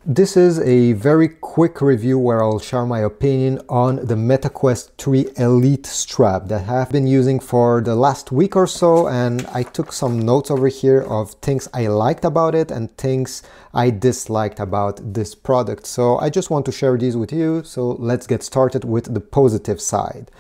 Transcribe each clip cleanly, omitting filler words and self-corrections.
This is a very quick review where I'll share my opinion on the MetaQuest 3 Elite strap that I have been using for the last week or so, and I took some notes over here of things I liked about it and things I disliked about this product. So I just want to share these with you, so let's get started with the positive side.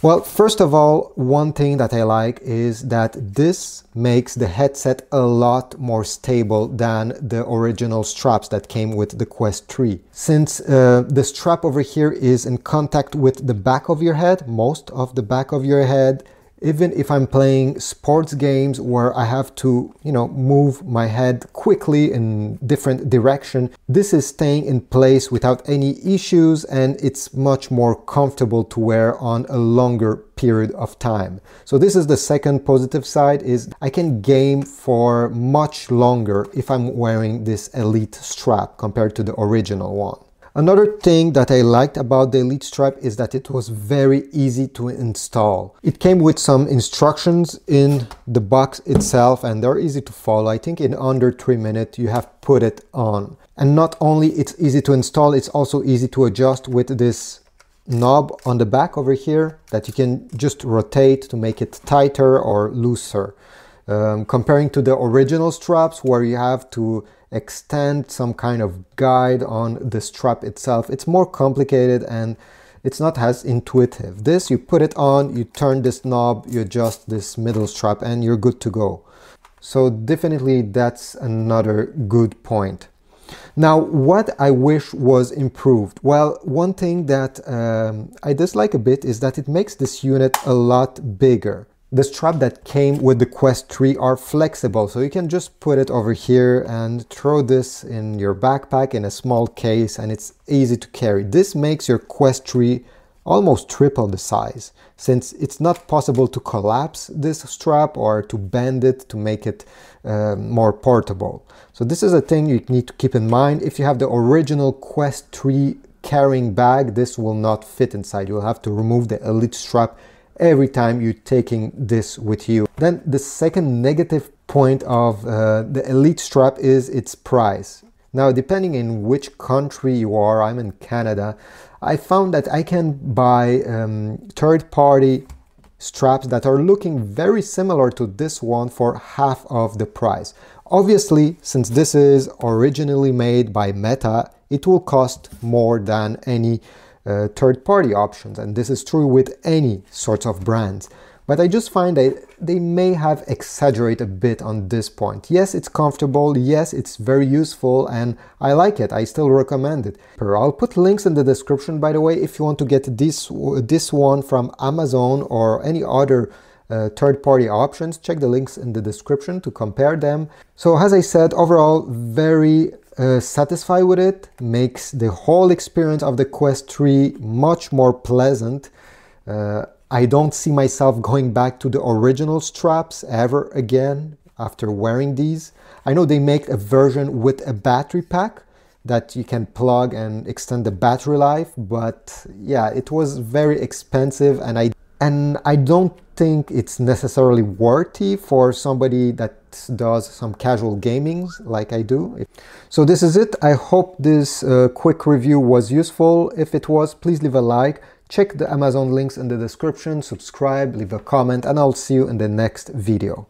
Well, first of all, one thing that I like is that this makes the headset a lot more stable than the original straps that came with the Quest 3. Since the strap over here is in contact with the back of your head, most of the back of your head, even if I'm playing sports games where I have to, move my head quickly in different direction, this is staying in place without any issues, and it's much more comfortable to wear on a longer period of time. So this is the second positive side, is I can game for much longer if I'm wearing this Elite strap compared to the original one. Another thing that I liked about the Elite strap is that it was very easy to install. It came with some instructions in the box itself and they're easy to follow. I think in under 3 minutes you have put it on. And not only it's easy to install, it's also easy to adjust with this knob on the back over here that you can just rotate to make it tighter or looser. Comparing to the original straps where you have to extend some kind of guide on the strap itself, it's more complicated and it's not as intuitive. This, you put it on, you turn this knob, you adjust this middle strap and you're good to go. So definitely that's another good point. Now, what I wish was improved. Well, one thing that I dislike a bit is that it makes this unit a lot bigger. The strap that came with the Quest 3 are flexible, so you can just put it over here and throw this in your backpack in a small case, and it's easy to carry. This makes your Quest 3 almost triple the size, since it's not possible to collapse this strap or to bend it to make it more portable. So this is a thing you need to keep in mind. If you have the original Quest 3 carrying bag, this will not fit inside. You'll have to remove the Elite strap every time you're taking this with you. Then the second negative point of the Elite strap is its price. Now, depending in which country you are, I'm in Canada, I found that I can buy third-party straps that are looking very similar to this one for half of the price. Obviously, since this is originally made by Meta, it will cost more than any third-party options, and this is true with any sorts of brands. But I just find that they may have exaggerated a bit on this point. Yes, it's comfortable, yes, it's very useful, and I like it. I still recommend it. I'll put links in the description, by the way, if you want to get this one from Amazon or any other third-party options. Check the links in the description to compare them. So as I said, overall, very satisfied with it. Makes the whole experience of the Quest 3 much more pleasant. I don't see myself going back to the original straps ever again after wearing these. I know they make a version with a battery pack that you can plug and extend the battery life, but yeah, it was very expensive and I don't think it's necessarily worthy for somebody that does some casual gaming like I do. So this is it. I hope this quick review was useful. If it was, please leave a like. Check the Amazon links in the description, subscribe, leave a comment, and I'll see you in the next video.